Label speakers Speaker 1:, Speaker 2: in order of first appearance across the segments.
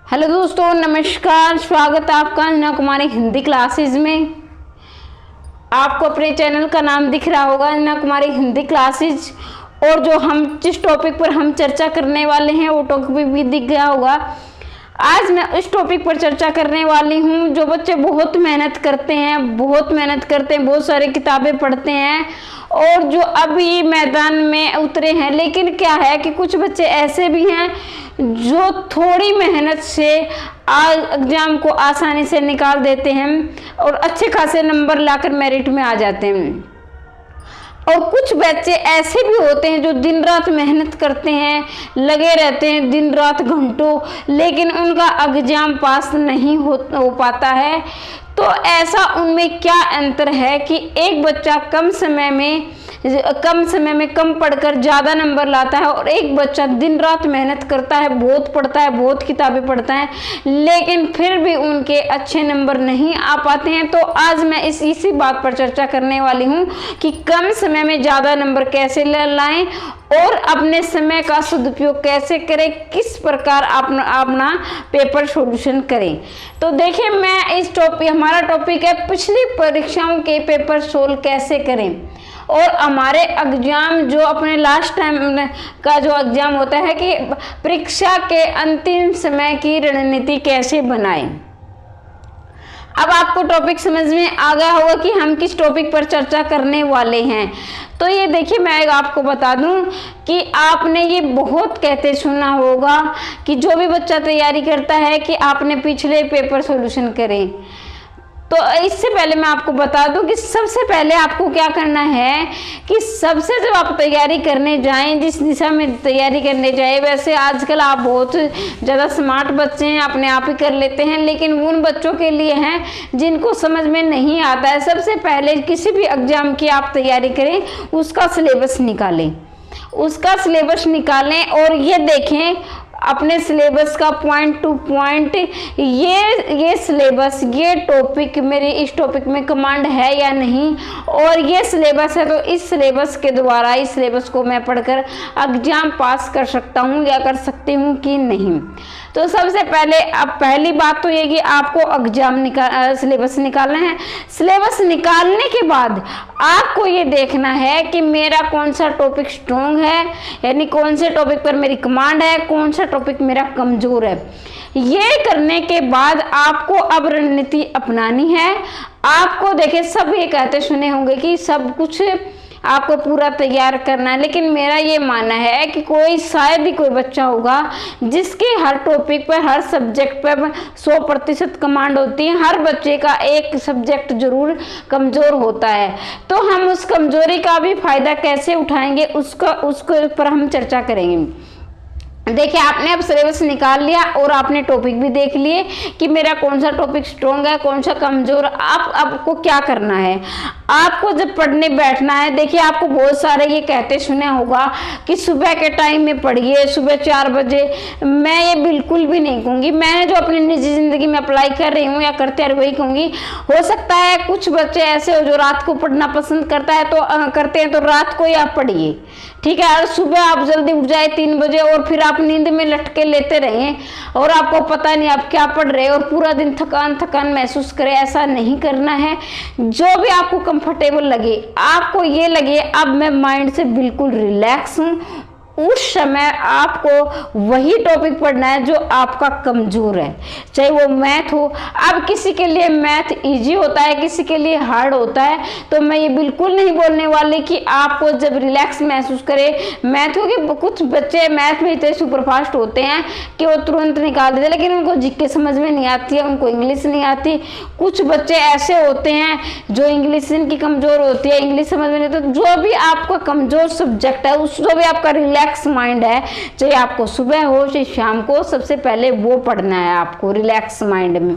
Speaker 1: Hello दोस्तों, नमस्कार। स्वागत है आपका अंजना कुमारी हिंदी क्लासेस में। आपको अपने चैनल का नाम दिख रहा होगा, अंजना कुमारी हिंदी क्लासेस। और जो हम जिस टॉपिक पर हम चर्चा करने वाले हैं वो टॉपिक भी दिख गया होगा। आज मैं उस टॉपिक पर चर्चा करने वाली हूँ जो बच्चे बहुत मेहनत करते हैं, बहुत सारी किताबें पढ़ते हैं और जो अभी मैदान में उतरे हैं। लेकिन क्या है कि कुछ बच्चे ऐसे भी हैं जो थोड़ी मेहनत से एग्जाम को आसानी से निकाल देते हैं और अच्छे खासे नंबर लाकर मेरिट में आ जाते हैं। और कुछ बच्चे ऐसे भी होते हैं जो दिन रात मेहनत करते हैं, लगे रहते हैं दिन रात घंटों, लेकिन उनका एग्जाम पास नहीं हो पाता है। तो ऐसा उनमें क्या अंतर है कि एक बच्चा कम समय में कम पढ़कर ज़्यादा नंबर लाता है और एक बच्चा दिन रात मेहनत करता है, बहुत पढ़ता है, बहुत किताबें पढ़ता है, लेकिन फिर भी उनके अच्छे नंबर नहीं आ पाते हैं। तो आज मैं इसी बात पर चर्चा करने वाली हूँ कि कम समय में ज़्यादा नंबर कैसे लाएं और अपने समय का सदुपयोग कैसे करें, किस प्रकार अपना पेपर सॉल्यूशन करें। तो देखिए, हमारा टॉपिक है पिछली परीक्षाओं के पेपर सोल्व कैसे करें और हमारे एग्जाम जो अपने लास्ट टाइम का जो एग्जाम होता है कि परीक्षा के अंतिम समय की रणनीति कैसे बनाएं। अब आपको टॉपिक समझ में आ गया होगा कि हम किस टॉपिक पर चर्चा करने वाले हैं। तो ये देखिए, मैं आपको बता दूं कि आपने ये बहुत कहते सुना होगा कि जो भी बच्चा तैयारी करता है कि आपने पिछले पेपर सॉल्यूशन करें। तो इससे पहले मैं आपको बता दूं कि सबसे पहले आपको क्या करना है कि जब आप तैयारी करने जाएं, जिस दिशा में तैयारी करने जाएं, वैसे आजकल आप बहुत ज़्यादा स्मार्ट बच्चे हैं, अपने आप ही कर लेते हैं, लेकिन उन बच्चों के लिए हैं जिनको समझ में नहीं आता है। सबसे पहले किसी भी एग्जाम की आप तैयारी करें, उसका सिलेबस निकालें और ये देखें अपने सिलेबस का पॉइंट टू पॉइंट ये सिलेबस, ये टॉपिक मेरे इस टॉपिक में कमांड है या नहीं, और ये सिलेबस है तो इस सिलेबस के द्वारा इस सिलेबस को मैं पढ़कर एग्जाम पास कर सकता हूँ या कर सकती हूँ कि नहीं। तो सबसे पहले अब पहली बात तो ये कि आपको सिलेबस निकालना है। सिलेबस निकालने के बाद आपको ये देखना है कि मेरा कौन सा टॉपिक स्ट्रॉन्ग है, यानी कौन से टॉपिक पर मेरी कमांड है, कौन सा टॉपिक मेरा कमजोर है। ये करने के बाद आपको अब रणनीति अपनानी है। आपको देखिए, सब ये कहते सुने होंगे कि सब कुछ आपको पूरा तैयार करना है, लेकिन मेरा ये मानना है कि शायद ही कोई बच्चा होगा जिसके हर टॉपिक पर, हर सब्जेक्ट पर 100% कमांड होती है। हर बच्चे का एक सब्जेक्ट जरूर कमज़ोर होता है। तो हम उस कमजोरी का भी फायदा कैसे उठाएंगे उसको पर हम चर्चा करेंगे। देखिए, आपने अब सिलेबस निकाल लिया और आपने टॉपिक भी देख लिए कि मेरा कौन सा टॉपिक स्ट्रॉन्ग है, कौन सा कमजोर। आपको क्या करना है, आपको जब पढ़ने बैठना है, देखिए आपको बहुत सारे ये कहते सुने होगा कि सुबह के टाइम में पढ़िए, सुबह 4 बजे। मैं ये बिल्कुल भी नहीं कहूँगी। मैं जो अपनी निजी ज़िंदगी में अप्लाई कर रही हूँ या करते हैं वही कहूँगी। हो सकता है कुछ बच्चे ऐसे हो जो रात को पढ़ना पसंद करते हैं तो रात को ही आप पढ़िए, ठीक है। और सुबह आप जल्दी उठ जाए 3 बजे और फिर आप नींद में लटके लेते रहें और आपको पता नहीं आप क्या पढ़ रहे और पूरा दिन थकान महसूस करें। ऐसा नहीं करना है। जो भी आपको कंफर्टेबल लगे, आपको ये लगे अब मैं माइंड से बिल्कुल रिलैक्स हूँ, उस समय आपको वही टॉपिक पढ़ना है जो आपका कमजोर है, चाहे वो मैथ हो। अब किसी के लिए मैथ इजी होता है, किसी के लिए हार्ड होता है। तो मैं ये बिल्कुल नहीं बोलने वाली कि आपको जब रिलैक्स महसूस करें मैथ हो, कि कुछ बच्चे मैथ में इतने सुपरफास्ट होते हैं कि वो तुरंत निकाल देते, लेकिन उनको जीके समझ में नहीं आती है, उनको इंग्लिश नहीं आती। कुछ बच्चे ऐसे होते हैं जो इंग्लिश इनकी कमजोर होती है, इंग्लिश समझ में नहीं। तो जो भी आपका कमजोर सब्जेक्ट है, जो भी आपका रिलैक्स माइंड है, चाहे आपको सुबह हो चाहे शाम को, सबसे पहले वो पढ़ना है आपको रिलैक्स माइंड में।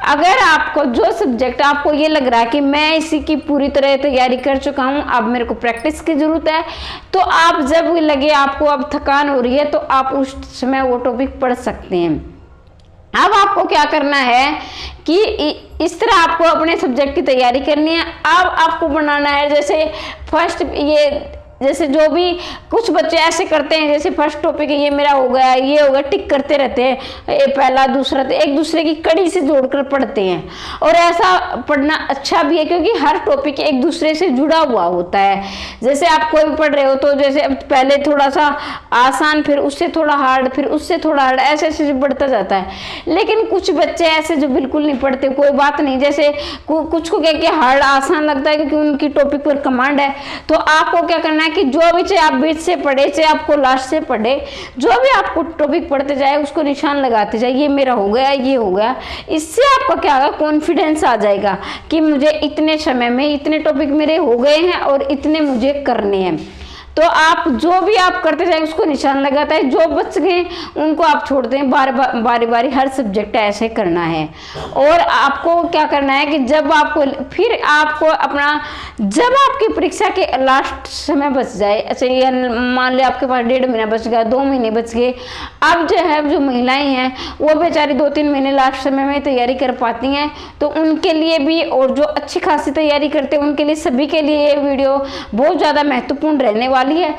Speaker 1: अगर आपको जो सब्जेक्ट आपको ये लग रहा है कि मैं इसी की पूरी तरह तैयारी कर चुका हूँ, अब मेरे को प्रैक्टिस की जरूरत है, तो आप जब लगे आपको अब थकान हो रही है तो आप उस समय वो टॉपिक पढ़ सकते हैं। अब आपको क्या करना है कि इस तरह आपको अपने सब्जेक्ट की तैयारी करनी है। अब आपको बनाना है, जैसे फर्स्ट ये जैसे जो भी कुछ बच्चे ऐसे करते हैं, जैसे फर्स्ट टॉपिक है ये मेरा हो गया, ये हो गया, टिक करते रहते हैं, पहला दूसरा, तो एक दूसरे की कड़ी से जोड़कर पढ़ते हैं। और ऐसा पढ़ना अच्छा भी है क्योंकि हर टॉपिक एक दूसरे से जुड़ा हुआ होता है। जैसे आप कोई भी पढ़ रहे हो तो जैसे पहले थोड़ा सा आसान, फिर उससे थोड़ा हार्ड, फिर उससे थोड़ा हार्ड, ऐसे ऐसे बढ़ता जाता है। लेकिन कुछ बच्चे ऐसे जो बिल्कुल नहीं पढ़ते, कोई बात नहीं, जैसे कुछ को क्या क्या हार्ड आसान लगता है क्योंकि उनकी टॉपिक पर कमांड है। तो आपको क्या करना है कि जो भी, चाहे आप बीच से पढ़े चाहे आपको लास्ट से पढ़े, जो भी आपको टॉपिक पढ़ते जाए उसको निशान लगाते जाए, ये मेरा हो गया, ये हो गया। इससे आपका क्या होगा, कॉन्फिडेंस आ जाएगा कि मुझे इतने समय में इतने टॉपिक मेरे हो गए हैं और इतने मुझे करने हैं। तो आप जो भी आप करते जाए उसको निशान लगाता है, जो बच गए उनको आप छोड़ दें। बारी बारी हर सब्जेक्ट ऐसे करना है। और आपको क्या करना है कि जब आपको, फिर आपको अपना, जब आपकी परीक्षा के लास्ट समय बच जाए, अच्छा ये मान लिया आपके पास 1.5 महीना बच गया, 2 महीने बच गए, अब जो है जो महिलाएं हैं वो बेचारी 2-3 महीने लास्ट समय में तैयारी कर पाती हैं, तो उनके लिए भी, और जो अच्छी खासी तैयारी करते हैं उनके लिए, सभी के लिए ये वीडियो बहुत ज़्यादा महत्वपूर्ण रहने वाली है।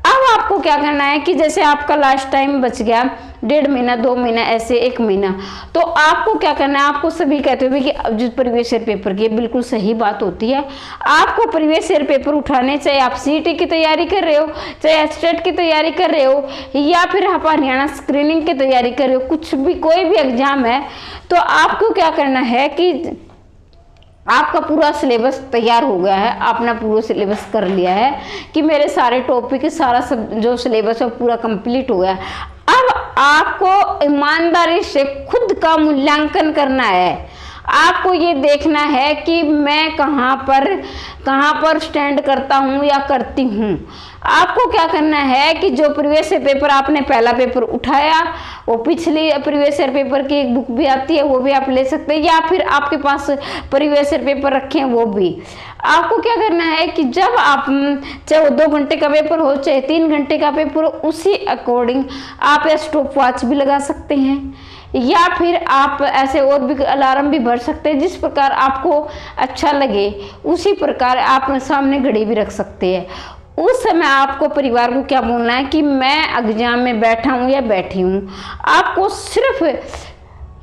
Speaker 1: अब आपको क्या करना है कि जैसे आपका लास्ट टाइम बच गया 1.5 महीना, 2 महीना, ऐसे 1 महीना, तो आपको क्या करना है, आपको सभी कहते हुए कि जिस प्रीवियस ईयर पेपर की बिल्कुल सही बात होती है, आपको प्रीवियस ईयर पेपर उठाने, चाहे आप सीईटी की तैयारी कर रहे हो, चाहे स्टेट की तैयारी कर रहे हो, या फिर आप हरियाणा स्क्रीनिंग की तैयारी कर रहे हो, कुछ भी कोई भी एग्जाम है, तो आपको क्या करना है कि आपका पूरा सिलेबस तैयार हो गया है, आपने पूरा सिलेबस कर लिया है कि मेरे सारे टॉपिक, सारा सब जो सिलेबस है पूरा कंप्लीट हो गया। अब आपको ईमानदारी से खुद का मूल्यांकन करना है। आपको ये देखना है कि मैं कहाँ पर स्टैंड करता हूँ या करती हूँ। आपको क्या करना है कि जो प्रीवियस ईयर पेपर, आपने पहला पेपर उठाया, वो पिछली प्रीवियस ईयर पेपर की एक बुक भी आती है, वो भी आप ले सकते हैं, या फिर आपके पास प्रीवियस ईयर पेपर रखे हैं वो भी। आपको क्या करना है कि जब आप, चाहे वो 2 घंटे का पेपर हो चाहे 3 घंटे का पेपर हो, उसी अकॉर्डिंग आप स्टॉप वॉच भी लगा सकते हैं, या फिर आप ऐसे और भी अलार्म भी भर सकते हैं। जिस प्रकार आपको अच्छा लगे उसी प्रकार आप सामने घड़ी भी रख सकते हैं। उस समय आपको परिवार को क्या बोलना है कि मैं एग्जाम में बैठा हूँ या बैठी हूँ। आपको सिर्फ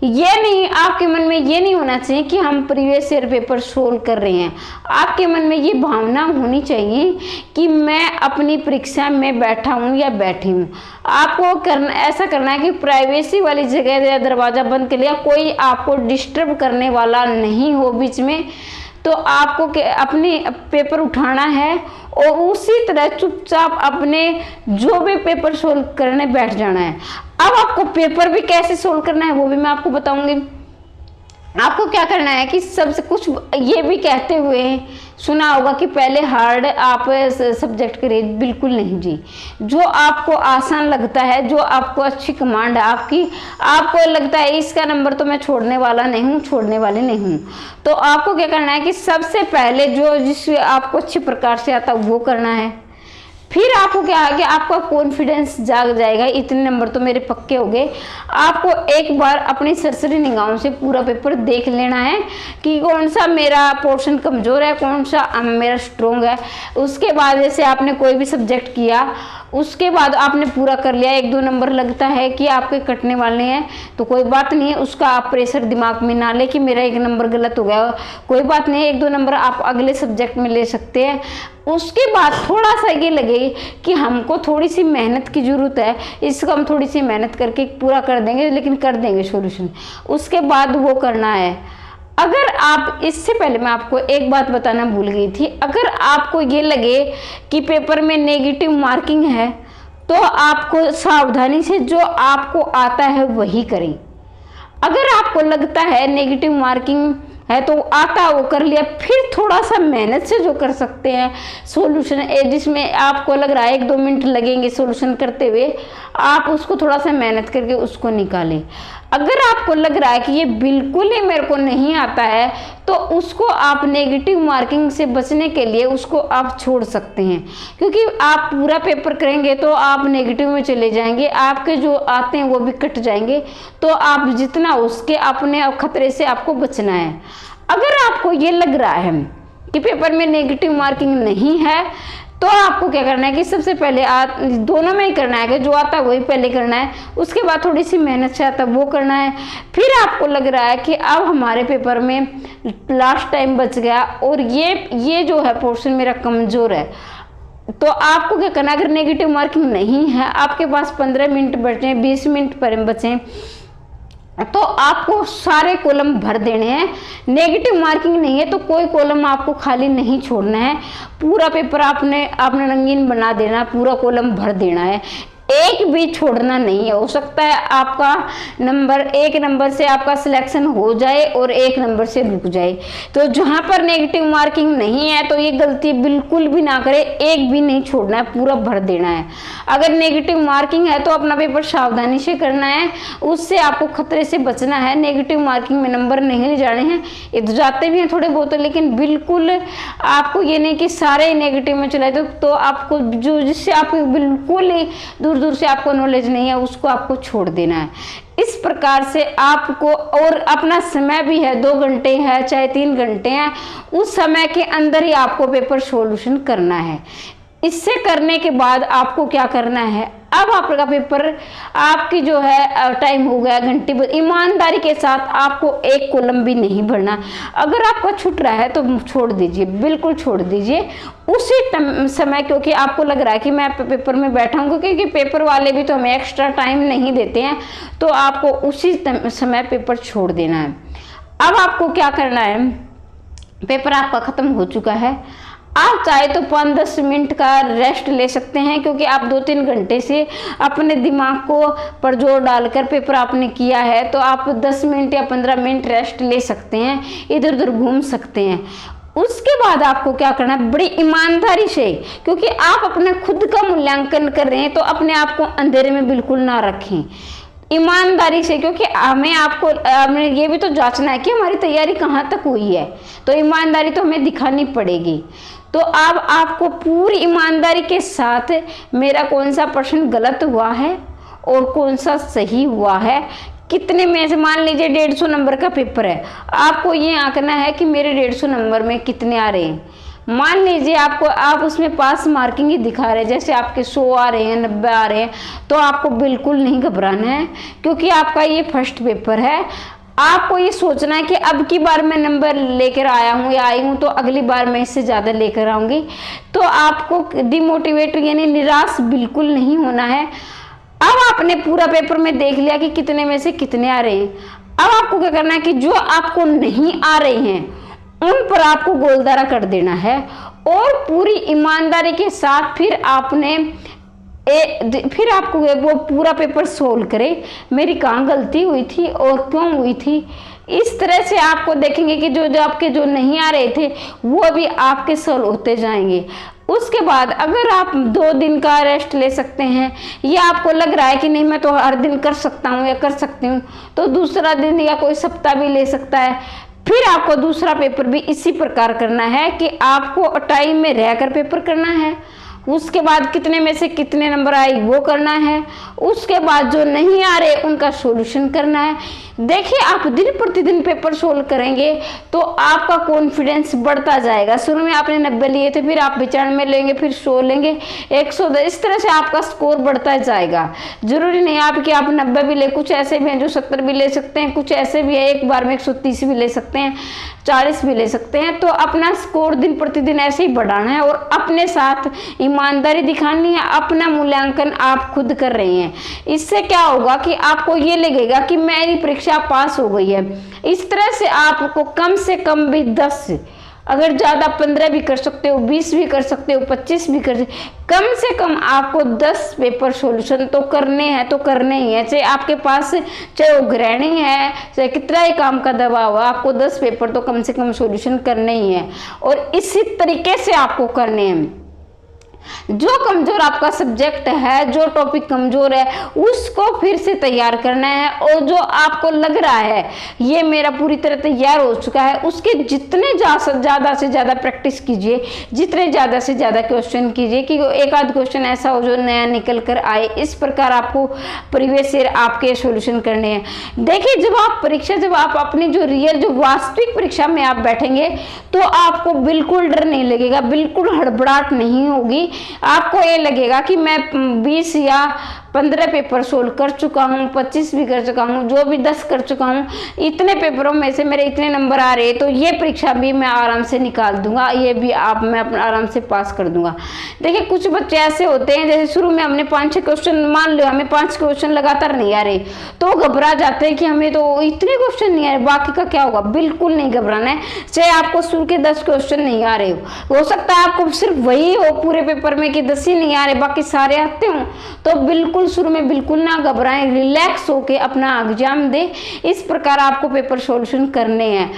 Speaker 1: ये नहीं, आपके मन में ये नहीं होना चाहिए कि हम प्रीवियस ईयर पेपर सोल्व कर रहे हैं। आपके मन में ये भावना होनी चाहिए कि मैं अपनी परीक्षा में बैठा हूँ या बैठी हूँ। आपको ऐसा करना है कि प्राइवेसी वाली जगह या दरवाज़ा बंद कर लिया, कोई आपको डिस्टर्ब करने वाला नहीं हो बीच में। तो आपको अपने पेपर उठाना है और उसी तरह चुपचाप अपने जो भी पेपर सोल्व करने बैठ जाना है। अब आपको पेपर भी कैसे सोल्व करना है वो भी मैं आपको बताऊंगी। आपको क्या करना है कि सबसे कुछ ये भी कहते हुए सुना होगा कि पहले हार्ड आप सब्जेक्ट करिए, बिल्कुल नहीं जी। जो आपको आसान लगता है, जो आपको अच्छी कमांड है आपकी, आपको लगता है इसका नंबर तो मैं छोड़ने वाला नहीं हूँ, छोड़ने वाले नहीं हूँ, तो आपको क्या करना है कि सबसे पहले जो जिस आपको अच्छी प्रकार से आता है वो करना है। फिर आपको क्या है कि आपका कॉन्फिडेंस जाग जाएगा, इतने नंबर तो मेरे पक्के हो गए। आपको एक बार अपनी सरसरी निगाहों से पूरा पेपर देख लेना है कि कौन सा मेरा पोर्शन कमज़ोर है, कौन सा मेरा स्ट्रॉन्ग है। उसके बाद जैसे आपने कोई भी सब्जेक्ट किया, उसके बाद आपने पूरा कर लिया, 1-2 नंबर लगता है कि आपके कटने वाले हैं तो कोई बात नहीं है, उसका आप प्रेशर दिमाग में ना ले कि मेरा 1 नंबर गलत हो गया, कोई बात नहीं है, 1-2 नंबर आप अगले सब्जेक्ट में ले सकते हैं। उसके बाद थोड़ा सा ये लगे कि हमको थोड़ी सी मेहनत की ज़रूरत है, इसको हम थोड़ी सी मेहनत करके पूरा कर देंगे, लेकिन कर देंगे सॉल्यूशन, उसके बाद वो करना है। अगर आप, इससे पहले मैं आपको एक बात बताना भूल गई थी, अगर आपको ये लगे कि पेपर में नेगेटिव मार्किंग है तो आपको सावधानी से जो आपको आता है वही करें। अगर आपको लगता है नेगेटिव मार्किंग है तो आता वो कर लिया, फिर थोड़ा सा मेहनत से जो कर सकते हैं सॉल्यूशन, जिसमें आपको लग रहा है 1-2 मिनट लगेंगे सॉल्यूशन करते हुए, आप उसको थोड़ा सा मेहनत करके उसको निकालें। अगर आपको लग रहा है कि ये बिल्कुल ही मेरे को नहीं आता है तो उसको आप नेगेटिव मार्किंग से बचने के लिए उसको आप छोड़ सकते हैं, क्योंकि आप पूरा पेपर करेंगे तो आप नेगेटिव में चले जाएंगे, आपके जो आते हैं वो भी कट जाएंगे। तो आप जितना उसके अपने खतरे से आपको बचना है। अगर आपको ये लग रहा है कि पेपर में नेगेटिव मार्किंग नहीं है तो आपको क्या करना है कि सबसे पहले दोनों में ही करना है कि जो आता है वही पहले करना है, उसके बाद थोड़ी सी मेहनत से आता है वो करना है। फिर आपको लग रहा है कि अब हमारे पेपर में लास्ट टाइम बच गया और ये जो है पोर्शन मेरा कमज़ोर है, तो आपको क्या करना है, अगर नेगेटिव मार्किंग नहीं है, आपके पास 15 मिनट बचे, 20 मिनट पर बचे, तो आपको सारे कॉलम भर देने हैं। नेगेटिव मार्किंग नहीं है तो कोई कॉलम आपको खाली नहीं छोड़ना है, पूरा पेपर आपने रंगीन बना देना, पूरा कॉलम भर देना है, एक भी छोड़ना नहीं है। हो सकता है आपका एक नंबर से आपका सिलेक्शन हो जाए और एक नंबर से रुक जाए। तो जहां पर नेगेटिव मार्किंग नहीं है तो ये गलती बिल्कुल भी ना करें, एक भी नहीं छोड़ना है, पूरा भर देना है। अगर नेगेटिव मार्किंग है तो अपना पेपर सावधानी से करना है, उससे आपको खतरे से बचना है। नेगेटिव मार्किंग में नंबर नहीं ले जाने हैं, ये तो जाते भी हैं थोड़े बहुत, लेकिन बिल्कुल आपको ये नहीं कि सारे नेगेटिव में चलाए तो आपको जिससे आपको बिल्कुल ही दूर से आपको नॉलेज नहीं है उसको आपको छोड़ देना है। इस प्रकार से आपको, और अपना समय भी है 2 घंटे है चाहे 3 घंटे हैं, उस समय के अंदर ही आपको पेपर सॉल्यूशन करना है। इससे करने के बाद आपको क्या करना है, अब आपका पेपर आपकी जो है टाइम हो गया घंटे, ईमानदारी के साथ आपको एक कॉलम भी नहीं भरना। अगर आपका छूट रहा है तो छोड़ दीजिए, बिल्कुल छोड़ दीजिए उसी समय, क्योंकि आपको लग रहा है कि मैं पेपर में बैठा हूँ, क्योंकि पेपर वाले भी तो हमें एक्स्ट्रा टाइम नहीं देते हैं, तो आपको उसी समय पेपर छोड़ देना है। अब आपको क्या करना है, पेपर आपका ख़त्म हो चुका है, आप चाहे तो 5-10 मिनट का रेस्ट ले सकते हैं, क्योंकि आप 2-3 घंटे से अपने दिमाग को पर जोर डालकर पेपर आपने किया है, तो आप 10 मिनट या 15 मिनट रेस्ट ले सकते हैं, इधर उधर घूम सकते हैं। उसके बाद आपको क्या करना है, बड़ी ईमानदारी से, क्योंकि आप अपने खुद का मूल्यांकन कर रहे हैं, तो अपने आप को अंधेरे में बिल्कुल ना रखें, ईमानदारी से, क्योंकि हमें ये भी तो जांचना है कि हमारी तैयारी कहाँ तक हुई है, तो ईमानदारी तो हमें दिखानी पड़ेगी। तो अब आपको पूरी ईमानदारी के साथ मेरा कौन सा प्रश्न गलत हुआ है और कौन सा सही हुआ है, कितने में से, मान लीजिए 150 नंबर का पेपर है, आपको ये आंकना है कि मेरे 150 नंबर में कितने आ रहे हैं। मान लीजिए आप उसमें पास मार्किंग ही दिखा रहे हैं, जैसे आपके 100 आ रहे हैं, 90 आ रहे हैं, तो आपको बिल्कुल नहीं घबराना है, क्योंकि आपका ये फर्स्ट पेपर है। आपको ये सोचना है कि अब की बार मैं नंबर लेकर आया हूँ या आई हूँ, तो अगली बार मैं इससे ज़्यादा लेकर आऊँगी। तो आपको डिमोटिवेट यानी निराश बिल्कुल नहीं होना है। अब आपने पूरा पेपर में देख लिया कि कितने में से कितने आ रहे हैं, अब आपको क्या करना है कि जो आपको नहीं आ रहे हैं उन पर आपको गोलदारा कर देना है, और पूरी ईमानदारी के साथ फिर आपको वो पूरा पेपर सोल्व करे, मेरी कहाँ गलती हुई थी और क्यों हुई थी। इस तरह से आपको देखेंगे कि जो आपके जो नहीं आ रहे थे वो भी आपके सोल्व होते जाएंगे। उसके बाद अगर आप 2 दिन का रेस्ट ले सकते हैं, या आपको लग रहा है कि नहीं मैं तो हर दिन कर सकता हूँ या कर सकती हूँ, तो दूसरा दिन या कोई सप्ताह भी ले सकता है। फिर आपको दूसरा पेपर भी इसी प्रकार करना है कि आपको टाइम में रहकर पेपर करना है। उसके बाद कितने में से कितने नंबर आए वो करना है। उसके बाद जो नहीं आ रहे उनका सॉल्यूशन करना है। देखिए, आप दिन प्रतिदिन पेपर सोल्व करेंगे तो आपका कॉन्फिडेंस बढ़ता जाएगा। शुरू में आपने 90 लिए थे, फिर आप 95 लेंगे, फिर 100 लेंगे, 110, इस तरह से आपका स्कोर बढ़ता जाएगा। जरूरी नहीं आप कि आप 90 भी ले, कुछ ऐसे भी हैं जो 70 भी ले सकते हैं, कुछ ऐसे भी है एक बार में 130 भी ले सकते हैं, 40 भी ले सकते हैं। तो अपना स्कोर दिन प्रतिदिन ऐसे ही बढ़ाना है और अपने साथ ईमानदारी दिखानी है। अपना मूल्यांकन आप खुद कर रहे हैं, इससे क्या होगा कि आपको ये लगेगा कि मेरी परीक्षा पास हो गई है। इस तरह से आपको कम से कम भी 10, अगर ज़्यादा 15 भी कर सकते हो, 20 भी कर सकते हो, 25 भी कर सकते, कम से कम आपको 10 पेपर सॉल्यूशन तो करने हैं, तो करने ही है। चाहे आपके पास चाहे वो गृहिणी है, चाहे कितना ही काम का दबाव हो, आपको 10 पेपर तो कम से कम सॉल्यूशन करने ही है और इसी तरीके से आपको करने हैं। जो कमजोर आपका सब्जेक्ट है, जो टॉपिक कमजोर है, उसको फिर से तैयार करना है। और जो आपको लग रहा है ये मेरा पूरी तरह तैयार हो चुका है, उसके जितने ज्यादा से ज्यादा प्रैक्टिस कीजिए, जितने ज्यादा से ज्यादा क्वेश्चन कीजिए कि एक आध क्वेश्चन ऐसा हो जो नया निकल कर आए। इस प्रकार आपको प्रीवियस ईयर आपके सॉल्यूशन करने हैं। देखिए, जब आप अपनी जो रियल, जो वास्तविक परीक्षा में आप बैठेंगे तो आपको बिल्कुल डर नहीं लगेगा, बिल्कुल हड़बड़ाहट नहीं होगी। आपको ये लगेगा कि मैं 20 या 15 पेपर सोल्व कर चुका हूँ, 25 भी कर चुका हूँ, जो भी 10 कर चुका हूँ, इतने पेपरों में से मेरे इतने नंबर आ रहे, तो ये परीक्षा भी मैं आराम से निकाल दूंगा, ये भी मैं अपना आराम से पास कर दूंगा। देखिए, कुछ बच्चे ऐसे होते हैं, जैसे शुरू में हमने 5-6 क्वेश्चन, मान लो हमें 5 क्वेश्चन लगातार नहीं आ रहे, तो घबरा जाते हैं कि हमें तो इतने क्वेश्चन नहीं आ रहे, बाकी का क्या होगा। बिल्कुल नहीं घबराना है, चाहे आपको शुरू के 10 क्वेश्चन नहीं आ रहे हो सकता है आपको सिर्फ वही हो पूरे पेपर में कि 10 ही नहीं आ रहे, बाकी सारे आते हो, तो बिल्कुल शुरू में बिल्कुल ना घबराएं, रिलैक्स होके अपना एग्जाम दे। इस प्रकार आपको पेपर सॉल्यूशन करने हैं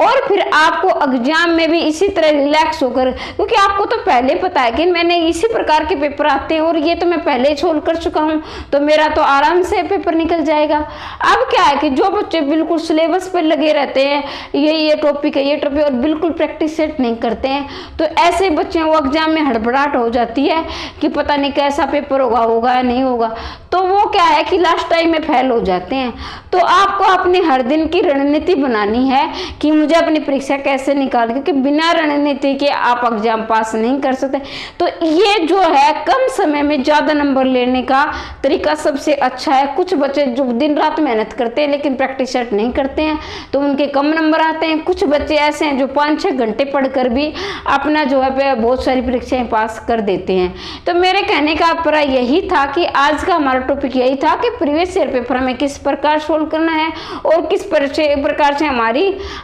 Speaker 1: और फिर आपको एग्जाम में भी इसी तरह रिलैक्स होकर, क्योंकि आपको तो पहले पता है कि मैंने इसी प्रकार के पेपर आते हैं और ये तो मैं पहले सोल्व कर चुका हूं, तो मेरा तो आराम से पेपर निकल जाएगा। अब क्या है कि जो बच्चे बिल्कुल सिलेबस पर लगे रहते हैं, ये टॉपिक है, ये टॉपिक, और बिल्कुल प्रैक्टिस सेट नहीं करते हैं, तो ऐसे बच्चे वो एग्जाम में हड़बड़ाहट हो जाती है कि पता नहीं कैसा पेपर होगा या नहीं होगा, तो वो क्या है कि लास्ट टाइम में फेल हो जाते हैं। तो आपको अपनी हर दिन की रणनीति बनानी है कि मुझे अपनी परीक्षा कैसे निकाल, क्योंकि बिना रणनीति के आप एग्जाम पास नहीं कर सकते। तो ये जो है कम समय में ज्यादा नंबर लेने का तरीका सबसे अच्छा है। कुछ बच्चे जो दिन रात मेहनत करते हैं लेकिन प्रैक्टिस सेट नहीं करते हैं, तो उनके कम नंबर आते हैं। कुछ बच्चे ऐसे हैं जो 5-6 घंटे पढ़कर भी अपना जो है बहुत सारी परीक्षाएं पास कर देते हैं। तो मेरे कहने का अभिप्राय यही था कि आज का हमारा टॉपिक यही था कि प्रीवियस ईयर पेपर हमें किस प्रकार सोल्व करना है और किस प्रकार से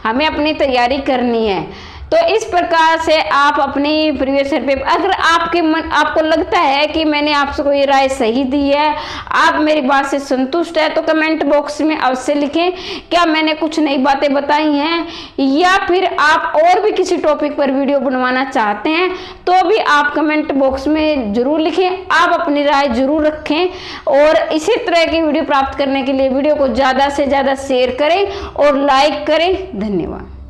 Speaker 1: हमें अपनी तैयारी करनी है। तो इस प्रकार से आप अपनी प्रीवियस ईयर पेपर, अगर आपको लगता है कि मैंने आपसे कोई राय सही दी है, आप मेरी बात से संतुष्ट है, तो कमेंट बॉक्स में अवश्य लिखें क्या मैंने कुछ नई बातें बताई हैं, या फिर आप और भी किसी टॉपिक पर वीडियो बनवाना चाहते हैं, तो भी आप कमेंट बॉक्स में जरूर लिखें। आप अपनी राय जरूर रखें और इसी तरह की वीडियो प्राप्त करने के लिए वीडियो को ज़्यादा से ज़्यादा शेयर करें और लाइक करें। धन्यवाद।